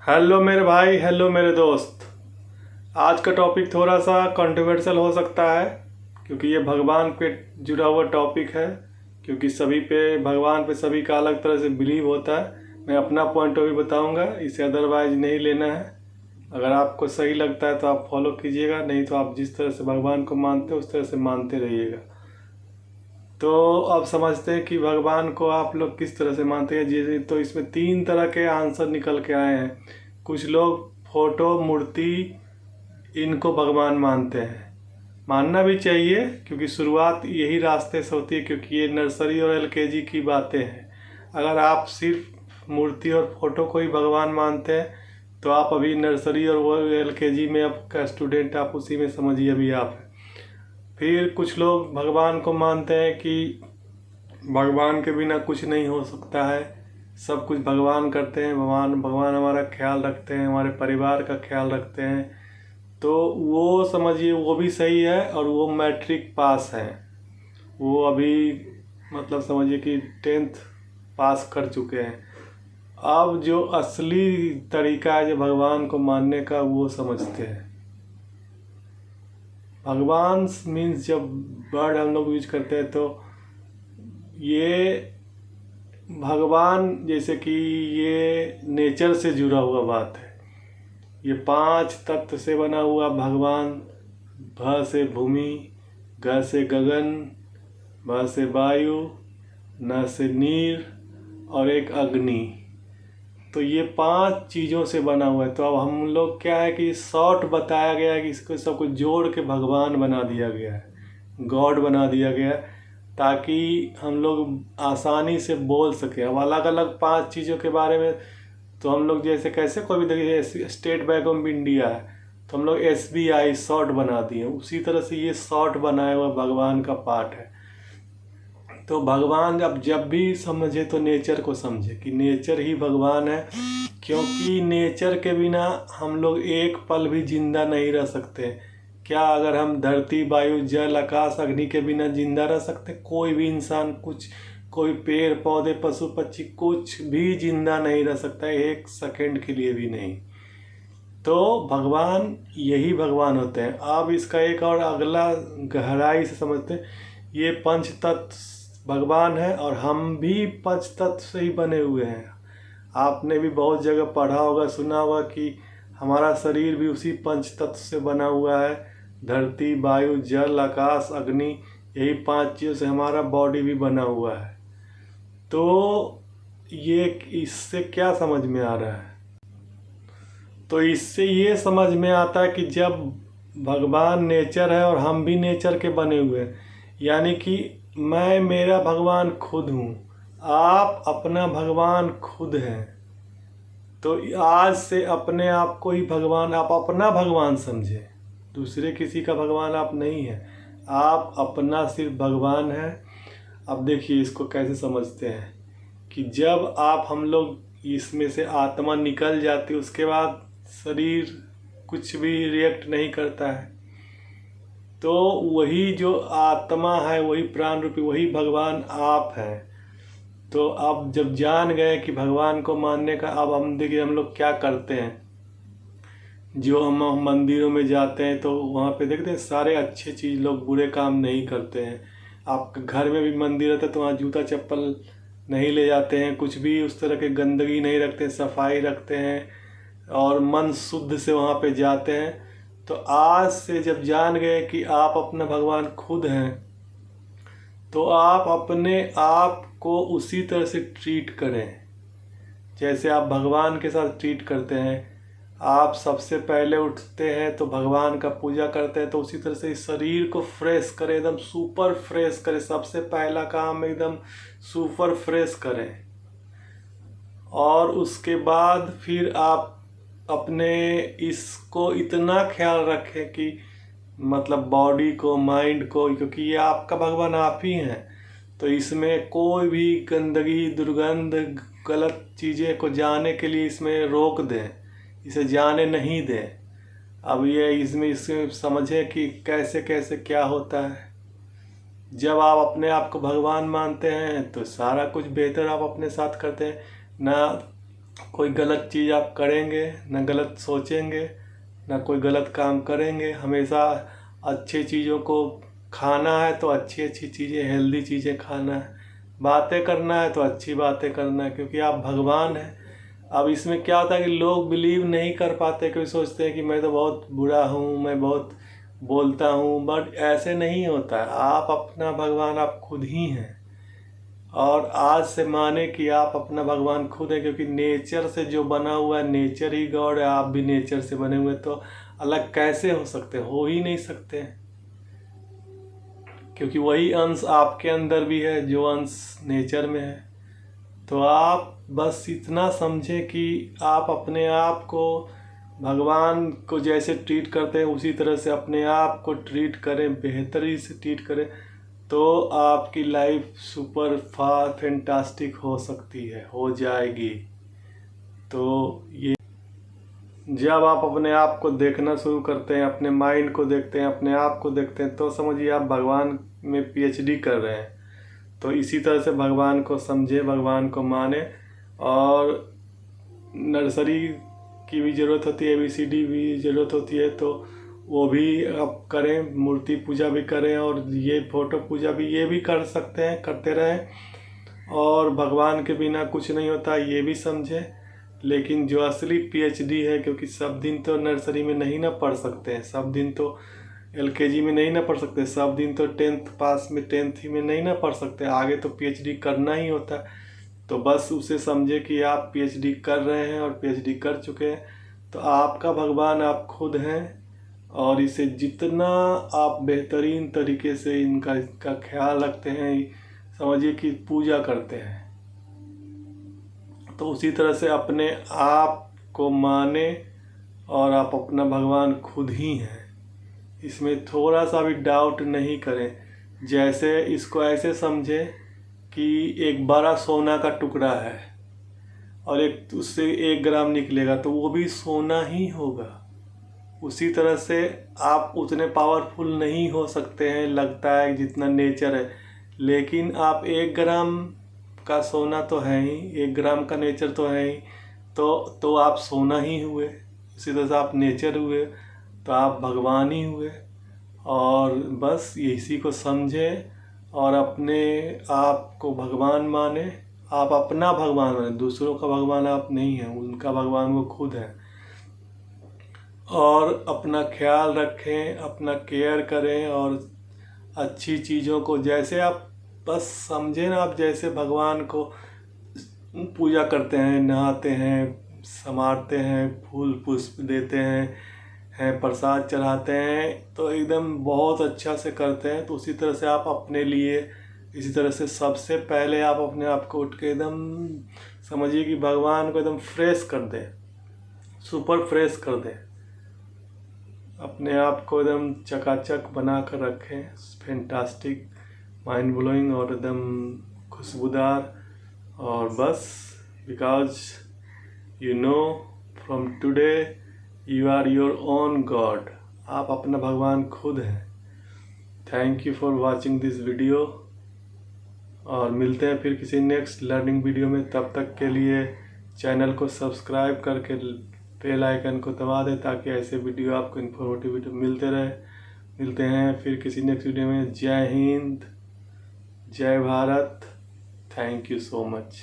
Hello मेरे भाई, hello मेरे दोस्त। आज का टॉपिक थोड़ा सा कंट्रोवर्शियल हो सकता है क्योंकि ये भगवान पे जुड़ा हुआ टॉपिक है। क्योंकि सभी पे भगवान पे सभी का अलग तरह से बिलीव होता है। मैं अपना पॉइंट ऑफ व्यू बताऊंगा, इसे अदरवाइज नहीं लेना है। अगर आपको सही लगता है तो आप फॉलो कीजिएगा, नहीं तो आप जिस तरह से भगवान को मानते हो उस तरह से मानते रहिएगा। तो अब समझते हैं कि भगवान को आप लोग किस तरह से मानते हैं। जैसे तो इसमें 3 तरह के आंसर निकल के आए हैं। कुछ लोग फोटो, मूर्ति, इनको भगवान मानते हैं। मानना भी चाहिए क्योंकि शुरुआत यही रास्ते से होती है, क्योंकि ये नर्सरी और एलकेजी की बातें हैं। अगर आप सिर्फ मूर्ति और फोटो को ही भगवान मानते हैं तो आप अभी नर्सरी और वो एलकेजी में आपका स्टूडेंट, आप उसी में समझिए अभी आप हैं। फिर कुछ लोग भगवान को मानते हैं कि भगवान के बिना कुछ नहीं हो सकता है, सब कुछ भगवान करते हैं। भगवान भगवान हमारा ख्याल रखते हैं, हमारे परिवार का ख्याल रखते हैं। तो वो समझिए वो भी सही है, और वो मैट्रिक पास है। वो अभी मतलब समझिए कि 10th पास कर चुके हैं। अब जो असली तरीका है जो भगवान को मानने का, वो समझते हैं। भगवान मीन्स जब वर्ड हम लोग यूज करते हैं तो ये भगवान जैसे कि ये नेचर से जुड़ा हुआ बात है। ये 5 तत्व से बना हुआ भगवान। भ से भूमि, ग से गगन, भ से वायु, न से नीर और एक अग्नि। तो ये 5 चीज़ों से बना हुआ है। तो अब हम लोग क्या है कि शॉर्ट बताया गया है कि इसको सबको जोड़ के भगवान बना दिया गया है, गॉड बना दिया गया है, ताकि हम लोग आसानी से बोल सकें। अब अलग अलग 5 चीज़ों के बारे में तो हम लोग जैसे कैसे कोई भी देखिए स्टेट बैंक ऑफ इंडिया है तो हम लोग SBI शॉर्ट बना दिए, उसी तरह से ये शॉर्ट बनाया हुआ भगवान का पार्ट है। तो भगवान जब भी समझे तो नेचर को समझे कि नेचर ही भगवान है। क्योंकि नेचर के बिना हम लोग एक पल भी जिंदा नहीं रह सकते। क्या अगर हम धरती, वायु, जल, आकाश, अग्नि के बिना जिंदा रह सकते? कोई भी इंसान, कोई पेड़ पौधे, पशु पक्षी, कुछ भी जिंदा नहीं रह सकता, एक सेकंड के लिए भी नहीं। तो भगवान यही भगवान होते हैं। अब इसका एक और अगला गहराई से समझते हैं। ये पंच तत्व भगवान है और हम भी पंच तत्व से ही बने हुए हैं। आपने भी बहुत जगह पढ़ा होगा, सुना होगा कि हमारा शरीर भी उसी पंच तत्व से बना हुआ है। धरती, वायु, जल, आकाश, अग्नि, यही 5 चीज़ों से हमारा बॉडी भी बना हुआ है। तो ये इससे क्या समझ में आ रहा है? तो इससे ये समझ में आता है कि जब भगवान नेचर है और हम भी नेचर के बने हुए हैं, यानी कि मैं मेरा भगवान खुद हूँ, आप अपना भगवान खुद हैं। तो आज से अपने आप को ही भगवान, आप अपना भगवान समझे, दूसरे किसी का भगवान आप नहीं हैं, आप अपना सिर्फ भगवान हैं। अब देखिए इसको कैसे समझते हैं कि जब आप हम लोग इसमें से आत्मा निकल जाती है, उसके बाद शरीर कुछ भी रिएक्ट नहीं करता है। तो वही जो आत्मा है, वही प्राण रूपी, वही भगवान आप हैं। तो अब जब जान गए कि भगवान को मानने का, अब हम देखिए हम लोग क्या करते हैं। जो हम मंदिरों में जाते हैं तो वहाँ पे देखते हैं सारे अच्छे चीज़, लोग बुरे काम नहीं करते हैं। आपके घर में भी मंदिर रहता है तो वहाँ जूता चप्पल नहीं ले जाते हैं, कुछ भी उस तरह के गंदगी नहीं रखते, सफाई रखते हैं और मन शुद्ध से वहाँ पे जाते हैं। तो आज से जब जान गए कि आप अपना भगवान खुद हैं, तो आप अपने आप को उसी तरह से ट्रीट करें जैसे आप भगवान के साथ ट्रीट करते हैं। आप सबसे पहले उठते हैं तो भगवान का पूजा करते हैं, तो उसी तरह से इस शरीर को फ्रेश करें, एकदम सुपर फ्रेश करें। सबसे पहला काम एकदम सुपर फ्रेश करें, और उसके बाद फिर आप अपने इसको इतना ख्याल रखें कि मतलब बॉडी को, माइंड को, क्योंकि ये आपका भगवान आप ही हैं। तो इसमें कोई भी गंदगी, दुर्गंध, गलत चीज़ें को जाने के लिए इसमें रोक दें, इसे जाने नहीं दें। अब ये इसमें समझें कि कैसे कैसे क्या होता है। जब आप अपने आप को भगवान मानते हैं तो सारा कुछ बेहतर आप अपने साथ करते हैं ना। कोई गलत चीज़ आप करेंगे ना, गलत सोचेंगे ना कोई गलत काम करेंगे। हमेशा अच्छी चीज़ों को खाना है तो अच्छी अच्छी चीज़ें, हेल्दी चीज़ें खाना है। बातें करना है तो अच्छी बातें करना है, क्योंकि आप भगवान हैं। अब इसमें क्या होता है कि लोग बिलीव नहीं कर पाते, क्योंकि सोचते हैं कि मैं तो बहुत बुरा हूँ, मैं बहुत बोलता हूँ, बट ऐसे नहीं होता है। आप अपना भगवान आप खुद ही हैं। और आज से माने कि आप अपना भगवान खुद है, क्योंकि नेचर से जो बना हुआ है, नेचर ही गॉड है। आप भी नेचर से बने हुए, तो अलग कैसे हो सकते, हो ही नहीं सकते, क्योंकि वही अंश आपके अंदर भी है जो अंश नेचर में है। तो आप बस इतना समझें कि आप अपने आप को भगवान को जैसे ट्रीट करते हैं उसी तरह से अपने आप को ट्रीट करें, बेहतरी से ट्रीट करें, तो आपकी लाइफ सुपर फार फैंटास्टिक हो सकती है, हो जाएगी। तो ये जब आप अपने आप को देखना शुरू करते हैं, अपने माइंड को देखते हैं, अपने आप को देखते हैं, तो समझिए आप भगवान में पीएचडी कर रहे हैं। तो इसी तरह से भगवान को समझे, भगवान को माने। और नर्सरी की भी ज़रूरत होती है, ABCD भी ज़रूरत होती है, तो वो भी आप करें, मूर्ति पूजा भी करें, और ये फोटो पूजा भी ये भी कर सकते हैं, करते रहें। और भगवान के बिना कुछ नहीं होता, ये भी समझें। लेकिन जो असली पीएचडी है, क्योंकि सब दिन तो नर्सरी में नहीं ना पढ़ सकते हैं, सब दिन तो LKG में नहीं ना पढ़ सकते, सब दिन तो 10th पास में 10th ही में नहीं ना पढ़ सकते, आगे तो पीएचडी करना ही होता है। तो बस उसे समझे कि आप पीएचडी कर रहे हैं और पीएचडी कर चुके हैं, तो आपका भगवान आप खुद हैं। और इसे जितना आप बेहतरीन तरीके से इनका ख्याल रखते हैं, समझिए कि पूजा करते हैं, तो उसी तरह से अपने आप को माने। और आप अपना भगवान खुद ही हैं, इसमें थोड़ा सा भी डाउट नहीं करें। जैसे इसको ऐसे समझे कि एक बड़ा सोना का टुकड़ा है और एक उससे 1 ग्राम निकलेगा, तो वो भी सोना ही होगा। उसी तरह से आप उतने पावरफुल नहीं हो सकते हैं, लगता है जितना नेचर है, लेकिन आप 1 ग्राम का सोना तो है ही, 1 ग्राम का नेचर तो है ही, तो आप सोना ही हुए। उसी तरह से आप नेचर हुए, तो आप भगवान ही हुए। और बस इसी को समझे और अपने आप को भगवान माने। आप अपना भगवान माने, दूसरों का भगवान आप नहीं हैं, उनका भगवान वो खुद है। और अपना ख्याल रखें, अपना केयर करें, और अच्छी चीज़ों को जैसे आप बस समझें ना, आप जैसे भगवान को पूजा करते हैं, नहाते हैं, संवारते हैं, फूल पुष्प देते हैं, प्रसाद चढ़ाते हैं, तो एकदम बहुत अच्छा से करते हैं। तो उसी तरह से आप अपने लिए, इसी तरह से सबसे पहले आप अपने आप को उठ के एकदम समझिए कि भगवान को एकदम फ्रेश कर दें, सुपर फ्रेश कर दें, अपने आप को एकदम चकाचक बना कर रखें, फैंटास्टिक, माइंड ब्लोइंग और एकदम खुशबूदार। और बस because you know from today you are your own god, आप अपना भगवान खुद हैं। Thank you for watching this video, और मिलते हैं फिर किसी नेक्स्ट लर्निंग वीडियो में। तब तक के लिए चैनल को सब्सक्राइब करके बेल आइकन को दबा दें, ताकि ऐसे वीडियो आपको इन्फॉर्मेटिव वीडियो मिलते रहे। मिलते हैं फिर किसी नेक्स्ट वीडियो में। जय हिंद, जय Bharat, thank you so much.